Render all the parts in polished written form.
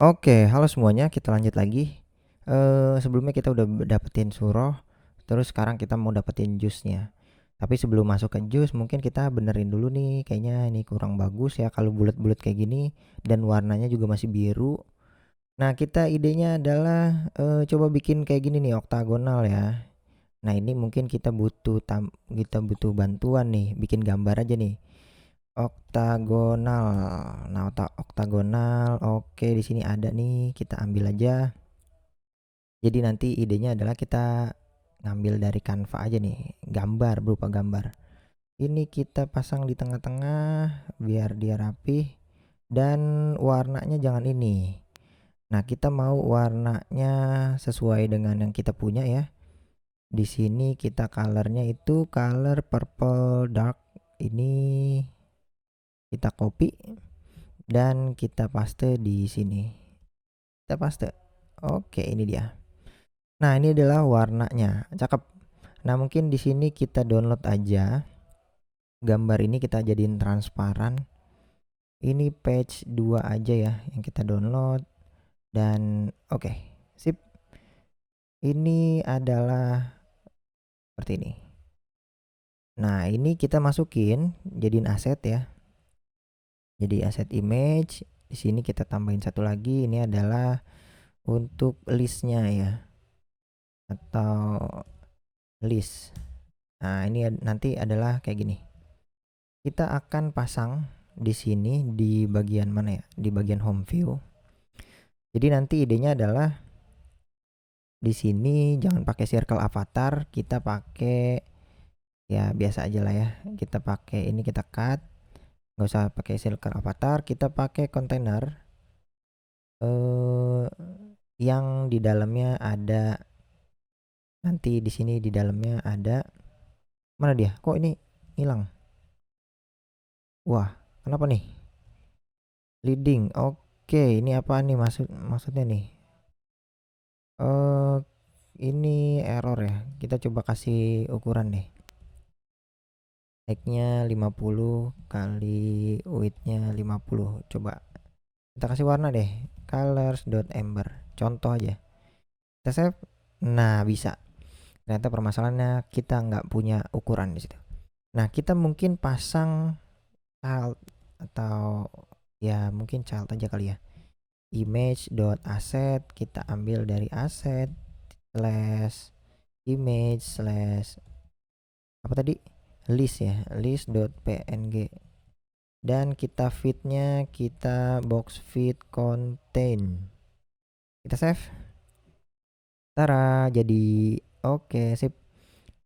Oke, halo semuanya, kita lanjut lagi. Sebelumnya kita udah dapetin surah, terus sekarang kita mau dapetin jusnya. Tapi sebelum masuk ke jus, mungkin kita benerin dulu nih, kayaknya ini kurang bagus ya kalau bulat-bulat kayak gini dan warnanya juga masih biru. Nah, kita idenya adalah coba bikin kayak gini nih, oktagonal ya. Nah, ini mungkin kita butuh bantuan nih, bikin gambar aja nih. Oktagonal. Nah, oktagonal. Oke, di sini ada nih, kita ambil aja. Jadi nanti idenya adalah kita ngambil dari Canva aja nih, gambar berupa gambar. Ini kita pasang di tengah-tengah biar dia rapih dan warnanya jangan ini. Nah, kita mau warnanya sesuai dengan yang kita punya ya. Di sini kita colornya itu color purple dark. Ini kita copy dan kita paste di sini. Kita paste. Oke, ini dia. Nah, ini adalah warnanya. Cakep. Nah, mungkin di sini kita download aja. Gambar ini kita jadiin transparan. Ini page 2 aja ya yang kita download dan oke, sip. Ini adalah seperti ini. Nah, ini kita masukin jadiin aset ya. Jadi aset image. Di sini kita tambahin satu lagi. Ini adalah untuk listnya ya atau list. Nah, ini nanti adalah kayak gini. Kita akan pasang di sini di bagian mana ya? Di bagian home view. Jadi nanti idenya adalah di sini jangan pakai circle avatar, kita pakai ya biasa aja lah ya. Kita pakai ini, kita cut, nggak usah pakai circle avatar, kita pakai container yang di dalamnya ada, nanti di sini di dalamnya ada, mana dia? Kok ini hilang? Wah, kenapa nih? Leading. Oke, ini apa nih maksudnya nih? Eh ini error ya. Kita coba kasih ukuran deh. Height-nya 50 kali width-nya 50. Coba kita kasih warna deh. Colors.ember. Contoh aja. Kita save. Nah, bisa. Ternyata permasalahannya kita nggak punya ukuran di situ. Nah, kita mungkin pasang child atau ya mungkin child aja kali ya. Image.asset, kita ambil dari asset slash image slash apa tadi, list ya, list.png, dan kita fitnya kita box fit contain, kita save. Tara, jadi oke, sip.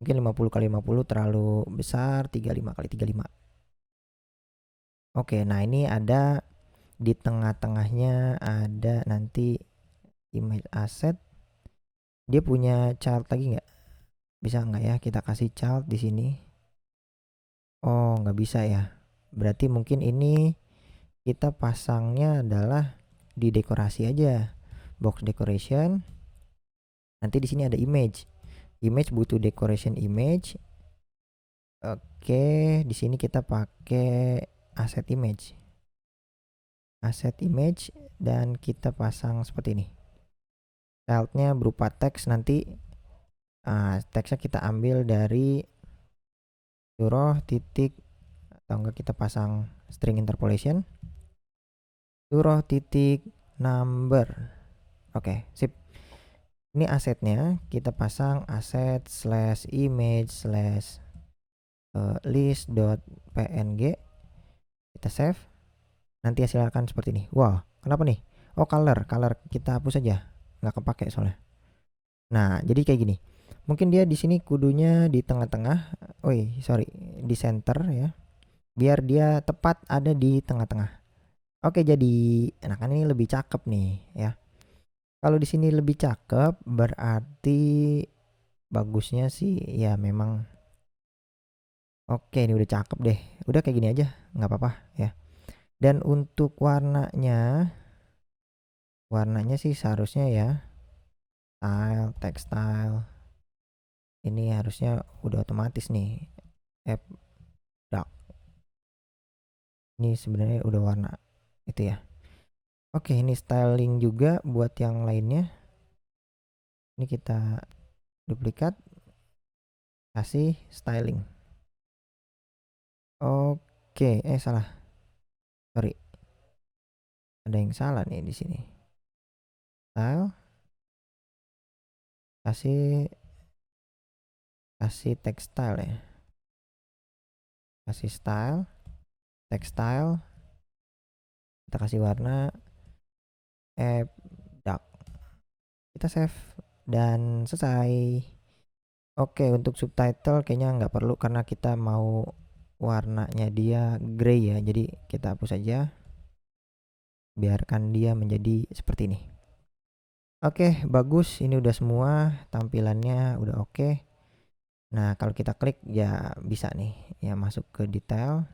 Mungkin 50 kali 50 terlalu besar, 35 kali 35. Oke, nah ini ada di tengah-tengahnya ada nanti image asset. Dia punya child lagi nggak? Bisa nggak ya kita kasih child di sini? Oh, nggak bisa ya. Berarti mungkin ini kita pasangnya adalah di dekorasi aja. Box decoration. Nanti di sini ada image. Image butuh decoration image. Oke, di sini kita pakai asset image. Asset image dan kita pasang seperti ini. Childnya berupa teks nanti. Teksnya kita ambil dari surah titik atau enggak kita pasang string interpolation. Surah titik number. Oke, sip. Ini asetnya kita pasang aset slash image slash list.png, kita save. Nanti hasilkan seperti ini. Wah, kenapa nih? Oh, color kita hapus aja, nggak kepake soalnya. Nah, jadi kayak gini. Mungkin dia di sini kudunya di tengah-tengah. Oi, sorry, di center ya. Biar dia tepat ada di tengah-tengah. Oke, jadi nah kan ini lebih cakep nih ya. Kalau di sini lebih cakep berarti bagusnya sih ya memang. Oke, ini udah cakep deh. Udah kayak gini aja, nggak apa-apa ya. Dan untuk warnanya sih seharusnya ya textile. Ini harusnya udah otomatis nih. App dark. Ini sebenarnya udah warna itu ya. Oke, ini styling juga buat yang lainnya. Ini kita duplikat, kasih styling. Oke, salah. Sorry. Ada yang salah nih di sini. Style. Kasih textile ya. Kasih style, textile. Kita kasih warna dark. Kita save dan selesai. Oke, untuk subtitle kayaknya nggak perlu karena kita mau warnanya dia grey ya. Jadi kita hapus aja. Biarkan dia menjadi seperti ini. Oke, bagus. Ini udah semua tampilannya udah oke. Nah, kalau kita klik ya bisa nih ya masuk ke detail.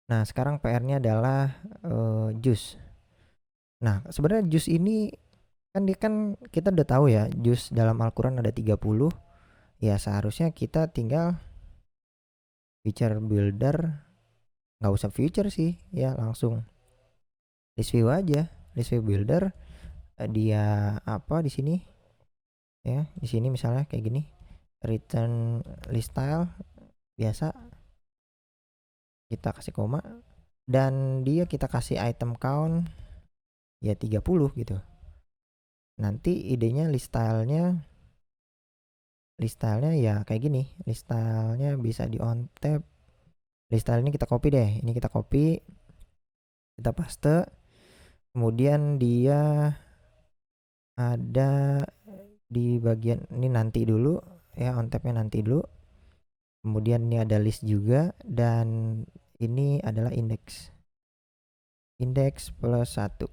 Nah, sekarang PR-nya adalah jus. Nah, sebenarnya jus ini kan dia kan kita udah tahu ya, jus dalam Al-Qur'an ada 30. Ya seharusnya kita tinggal feature builder, nggak usah feature sih, ya langsung list view aja. List view builder dia apa di sini ya, di sini misalnya kayak gini, return list style biasa, kita kasih koma dan dia kita kasih item count ya 30 gitu. Nanti idenya list stylenya ya kayak gini. List stylenya bisa di on tab. List style ini kita copy deh. Ini kita copy, kita paste. Kemudian dia ada di bagian ini nanti dulu ya, on tabnya nanti dulu. Kemudian ini ada list juga dan ini adalah index plus 1.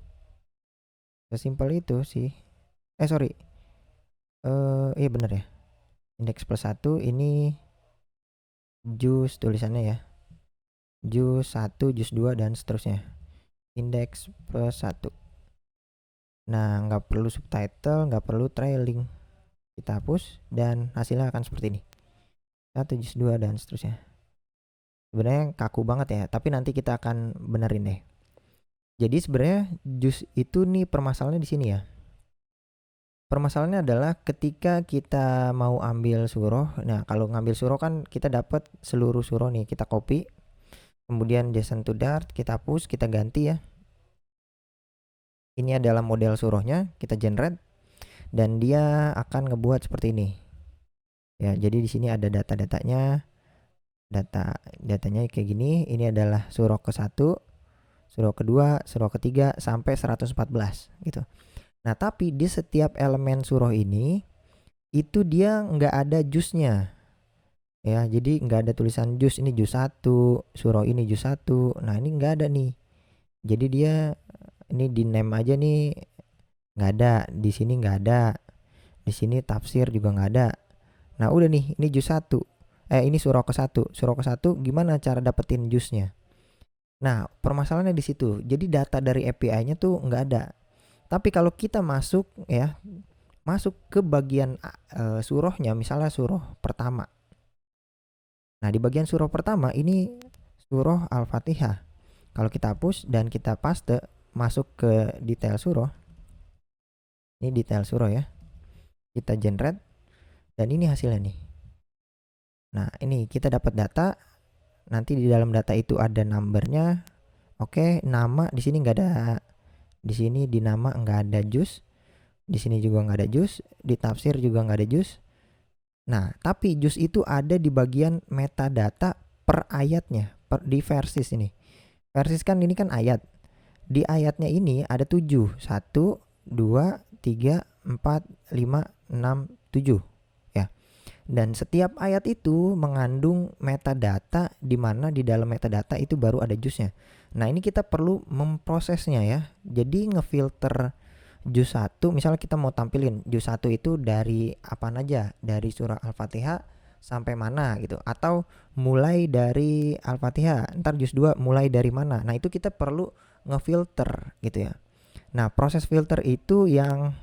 Sesimpel itu sih. Sorry. Iya bener ya. Index plus 1 ini jus tulisannya ya. Jus 1, jus 2 dan seterusnya. Index plus 1. Nah, nggak perlu subtitle, nggak perlu trailing. Kita hapus dan hasilnya akan seperti ini. 1, jus 2 dan seterusnya. Sebenarnya kaku banget ya, tapi nanti kita akan benerin deh. Jadi sebenarnya jus itu nih permasalahannya di sini ya. Permasalahannya adalah ketika kita mau ambil surah. Nah, kalau ngambil surah kan kita dapat seluruh surah nih, kita copy. Kemudian JSON to Dart, kita hapus, kita ganti ya. Ini adalah model surahnya, kita generate dan dia akan ngebuat seperti ini. Ya, jadi di sini ada data-datanya. Datanya kayak gini. Ini adalah surah ke-1, surah kedua, surah ketiga sampai 114 gitu. Nah, tapi di setiap elemen surah ini itu dia nggak ada jusnya. Ya, jadi nggak ada tulisan jus ini jus 1, surah ini jus 1. Nah, ini nggak ada nih. Jadi dia ini di name aja nih nggak ada, di sini nggak ada, di sini tafsir juga nggak ada. Nah, udah nih, ini jus 1. Ini surah ke-1. Surah ke-1 gimana cara dapetin jusnya? Nah, permasalahannya di situ. Jadi data dari API-nya tuh nggak ada. Tapi kalau kita masuk ke bagian surahnya, misalnya surah pertama. Nah, di bagian surah pertama ini surah Al-Fatihah. Kalau kita hapus dan kita paste masuk ke detail surah. Ini detail surah ya. Kita generate dan ini hasilnya nih. Nah, ini kita dapat data. Nanti di dalam data itu ada numbernya. Oke, nama di sini nggak ada. Di sini di nama nggak ada jus. Di sini juga nggak ada jus. Di tafsir juga nggak ada jus. Nah, tapi jus itu ada di bagian metadata per ayatnya, di versis ini. Versis kan ini kan ayat. Di ayatnya ini ada 7. 1, 2, 3, 4, 5, 6, 7. Ya. Dan setiap ayat itu mengandung metadata di mana di dalam metadata itu baru ada jusnya. Nah, ini kita perlu memprosesnya ya. Jadi ngefilter juz 1, misalnya kita mau tampilin juz 1 itu dari apa aja, dari surah Al-Fatihah sampai mana gitu, atau mulai dari Al-Fatihah, ntar juz 2 mulai dari mana. Nah, itu kita perlu ngefilter gitu ya. Nah, proses filter itu yang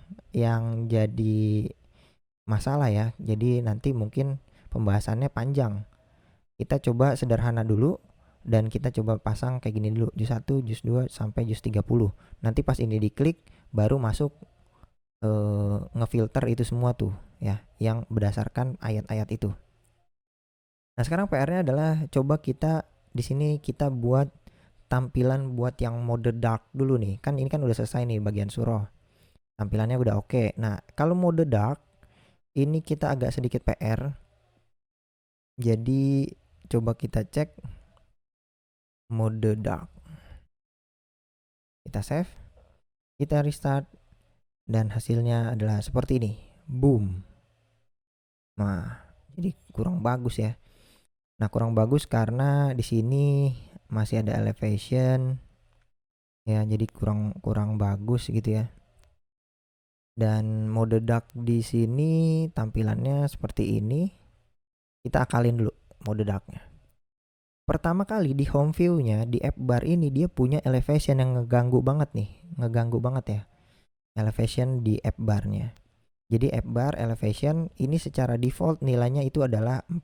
jadi masalah ya. Jadi nanti mungkin pembahasannya panjang. Kita coba sederhana dulu dan kita coba pasang kayak gini dulu, jus 1, jus 2 sampai jus 30. Nanti pas ini diklik baru masuk ngefilter itu semua tuh ya, yang berdasarkan ayat-ayat itu. Nah, sekarang PR-nya adalah coba kita di sini kita buat tampilan buat yang mode dark dulu nih. Kan ini kan udah selesai nih bagian surah. Tampilannya udah oke. Nah, kalau mode dark ini kita agak sedikit PR. Jadi coba kita cek mode dark. Kita save, kita restart, dan hasilnya adalah seperti ini. Boom. Nah, jadi kurang bagus ya. Nah, kurang bagus karena di sini masih ada elevation ya, jadi kurang bagus gitu ya. Dan mode dark di sini tampilannya seperti ini. Kita akalin dulu mode darknya. Pertama kali di home view-nya di app bar ini dia punya elevation yang ngeganggu banget nih, ngeganggu banget ya. Elevation di app barnya. Jadi app bar elevation ini secara default nilainya itu adalah 4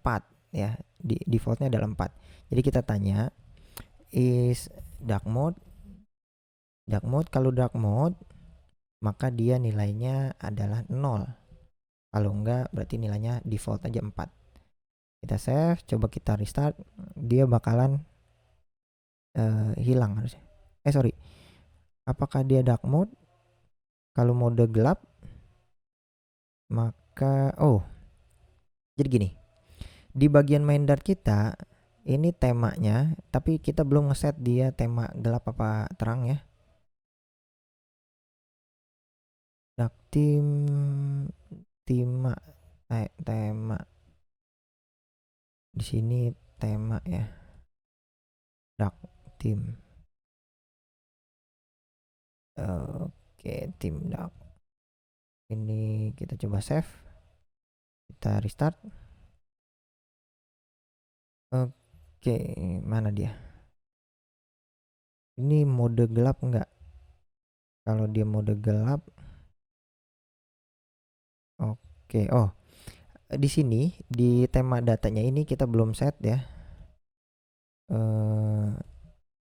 ya. Defaultnya adalah 4. Jadi kita tanya is dark mode. Dark mode, kalau dark mode maka dia nilainya adalah 0. Kalau enggak berarti nilainya default aja 4. Kita save, coba kita restart, dia bakalan hilang harusnya. Sorry. Apakah dia dark mode? Kalau mode gelap maka jadi gini. Di bagian main dart kita ini temanya, tapi kita belum ngeset dia tema gelap apa terang ya. Dark tema di sini tema ya. Dark theme. Oke, theme dark. Ini kita coba save. Kita restart. Oke, mana dia? Ini mode gelap enggak? Kalau dia mode gelap, oke. Di sini di tema datanya ini kita belum set ya.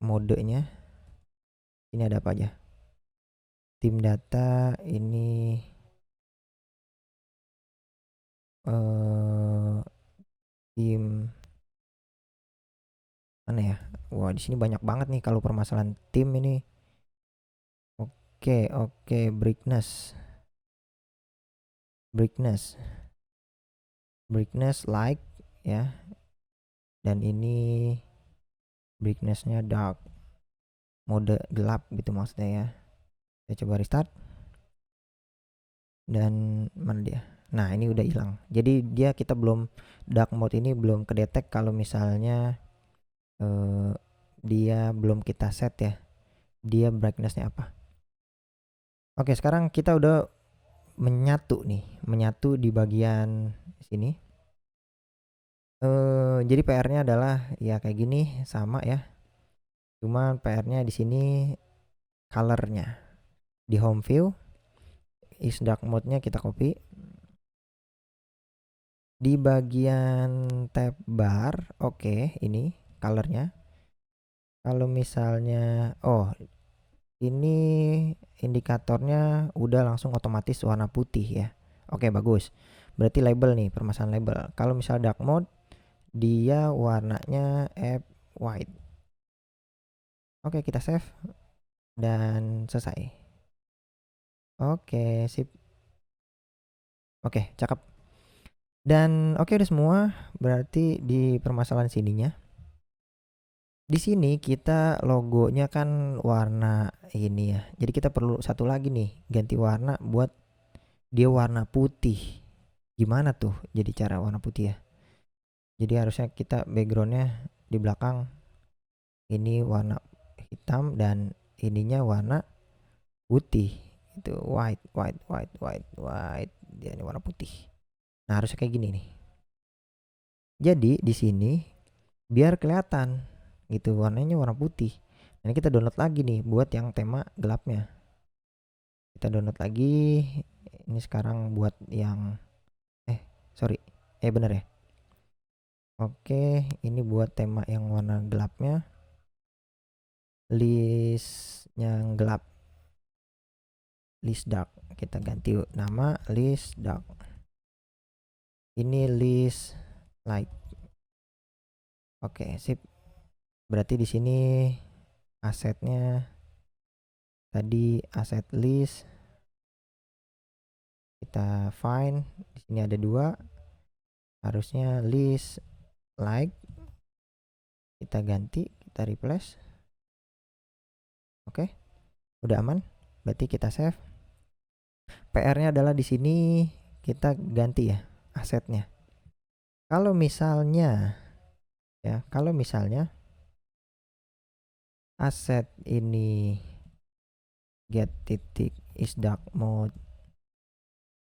Modenya. Ini ada apa aja? Tim data ini tim mana ya? Wah, di sini banyak banget nih kalau permasalahan tim ini. Oke, brightness light ya. Dan ini brightnessnya dark, mode gelap gitu maksudnya ya. Saya coba restart. Dan mana dia? Nah, ini udah hilang. Jadi kita belum, dark mode ini belum kedetek kalau misalnya dia belum kita set ya. Dia brightnessnya apa? Oke, sekarang kita udah menyatu di bagian sini. Jadi PR-nya adalah ya kayak gini sama ya. Cuma PR-nya di sini color-nya. Di home view is dark mode-nya kita copy. Di bagian tab bar, oke, ini color-nya. Kalau misalnya ini indikatornya udah langsung otomatis warna putih ya. Oke, bagus. Berarti label nih, permasalahan label. Kalau misal dark mode dia warnanya app white. Oke, kita save dan selesai. Oke, sip. Oke, cakep. Dan oke, udah semua. Berarti di permasalahan sininya. Di sini kita logonya kan warna ini ya. Jadi kita perlu satu lagi nih, ganti warna buat dia warna putih. Gimana tuh jadi cara warna putih ya? Jadi harusnya kita backgroundnya di belakang ini warna hitam dan ininya warna putih. Itu white. Dia ini warna putih. Nah, harusnya kayak gini nih. Jadi di sini biar kelihatan gitu warnanya warna putih. Nah, ini kita download lagi nih buat yang tema gelapnya. Kita download lagi. Ini sekarang buat yang bener ya. Oke, ini buat tema yang warna gelapnya. List yang gelap, list dark. Kita ganti nama list dark. Ini list light. Oke, sip. Berarti di sini asetnya tadi aset list. Kita find. Di sini ada 2. Harusnya list like. Kita ganti, kita replace. Oke. Udah aman. Berarti kita save. PR-nya adalah di sini kita ganti ya asetnya. Kalau misalnya aset ini get titik is dark mode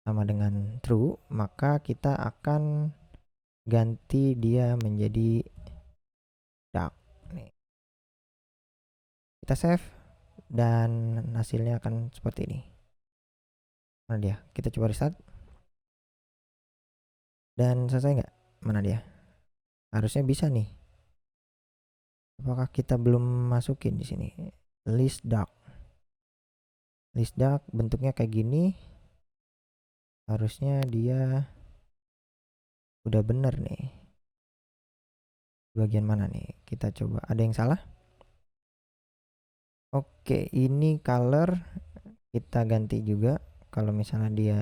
sama dengan true, maka kita akan ganti dia menjadi dark. Nih. Kita save dan hasilnya akan seperti ini. Mana dia? Kita coba restart. Dan selesai nggak? Mana dia? Harusnya bisa nih. Apakah kita belum masukin di sini? List dark. List dark bentuknya kayak gini. Harusnya dia udah bener nih. Bagian mana nih? Kita coba. Ada yang salah? Oke, ini color kita ganti juga. Kalau misalnya dia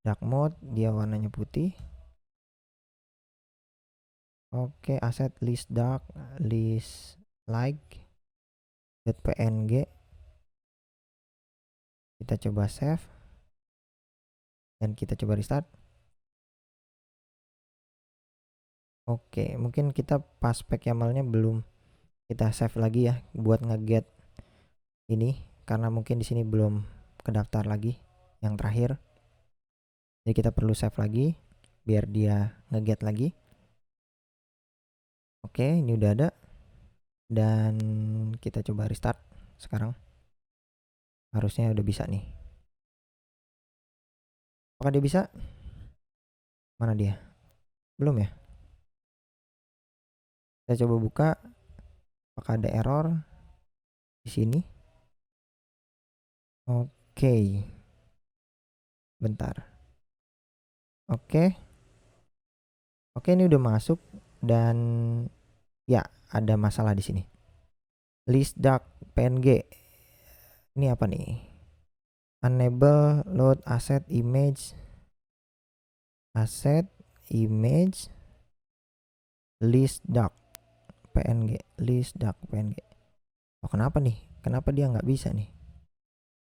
dark mode, dia warnanya putih. Oke, aset list dark, list like .png. Kita coba save dan kita coba restart. Oke, mungkin kita pas pack YAML-nya belum kita save lagi ya buat ngeget ini karena mungkin di sini belum kedaftar lagi yang terakhir. Jadi kita perlu save lagi biar dia ngeget lagi. Oke, ini udah ada. Dan kita coba restart sekarang. Harusnya udah bisa nih. Apakah dia bisa? Mana dia? Belum ya? Kita coba buka. Apakah ada error di sini? Oke. Bentar. Oke. Oke, ini udah masuk dan ya, ada masalah di sini. List dark PNG. Ini apa nih? Enable load asset image list dark PNG list dark PNG. Oh, kenapa nih? Kenapa dia nggak bisa nih?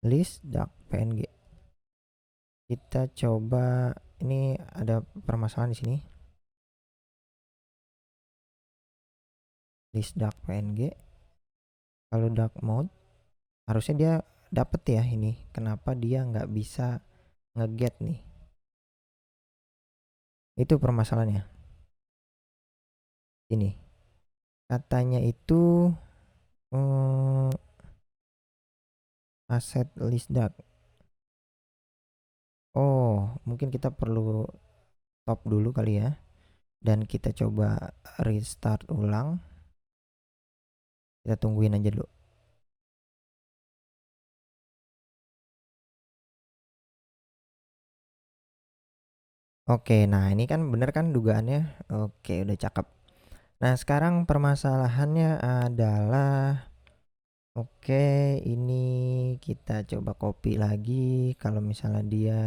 List dark PNG. Kita coba, ini ada permasalahan di sini. List dark PNG. Kalau dark mode harusnya dia dapet ya ini. Kenapa dia nggak bisa ngeget nih? Itu permasalahannya. Ini katanya itu aset list dark. Oh, mungkin kita perlu stop dulu kali ya. Dan kita coba restart ulang. Kita tungguin aja dulu. Oke, nah ini kan bener kan dugaannya. Oke, udah cakep. Nah, sekarang permasalahannya adalah oke, ini kita coba copy lagi. Kalau misalnya dia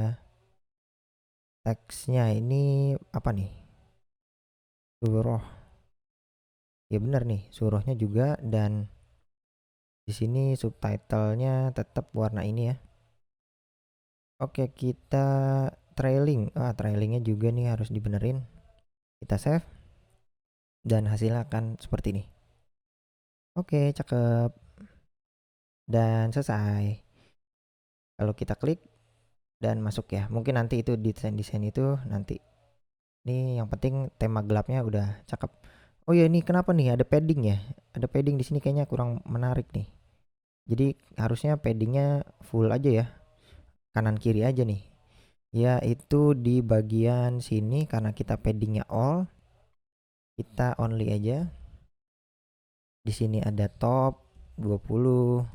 teksnya ini apa nih? Suruh. Ya bener nih, suruhnya juga dan di sini subtitlenya tetap warna ini ya. Oke, kita trailing. Trailingnya juga nih harus dibenerin. Kita save dan hasilnya akan seperti ini. Oke, cakep. Dan selesai. Kalau kita klik dan masuk ya, mungkin nanti itu desain itu nanti. Ini yang penting tema gelapnya udah cakep. Oh ya, ini kenapa nih ada padding ya? Ada padding di sini kayaknya kurang menarik nih. Jadi harusnya paddingnya full aja ya, kanan kiri aja nih. Ya itu di bagian sini karena kita paddingnya all. Kita only aja. Di sini ada top 20,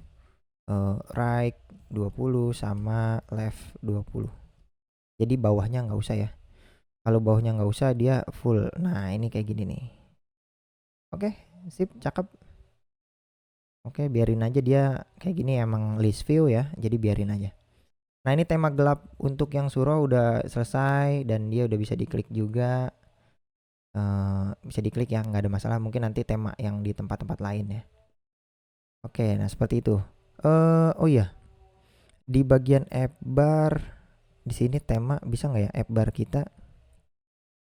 right 20 sama left 20. Jadi bawahnya nggak usah ya. Kalau bawahnya nggak usah, dia full. Nah, ini kayak gini nih. Oke, sip, cakep. Oke, biarin aja dia kayak gini, emang list view ya. Jadi biarin aja. Nah, ini tema gelap untuk yang suruh udah selesai dan dia udah bisa diklik juga. Bisa diklik ya, nggak ada masalah. Mungkin nanti tema yang di tempat-tempat lain ya. Oke, nah seperti itu. Oh iya, di bagian app bar di sini tema bisa nggak ya app bar kita?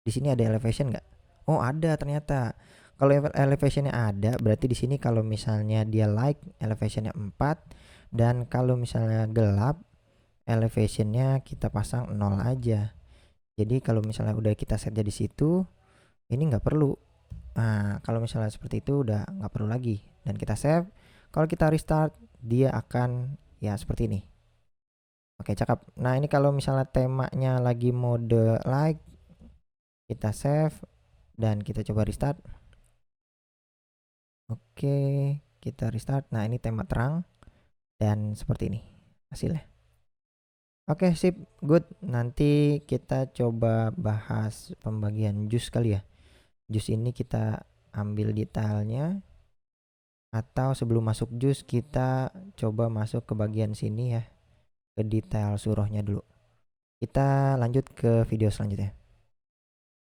Di sini ada elevation nggak? Oh, ada ternyata. Kalau elevationnya ada, berarti di sini kalau misalnya dia like elevationnya 4, dan kalau misalnya gelap elevationnya kita pasang 0 aja. Jadi kalau misalnya udah kita set jadi situ, ini nggak perlu. Nah, kalau misalnya seperti itu udah nggak perlu lagi dan kita save. Kalau kita restart, dia akan ya seperti ini. Oke, cakep. Nah, ini kalau misalnya temanya lagi mode like, kita save dan kita coba restart. Oke, kita restart. Nah, ini tema terang dan seperti ini hasilnya. Oke, sip, good. Nanti kita coba bahas pembagian jus kali ya. Jus ini kita ambil detailnya, atau sebelum masuk jus kita coba masuk ke bagian sini ya, ke detail surahnya dulu. Kita lanjut ke video selanjutnya.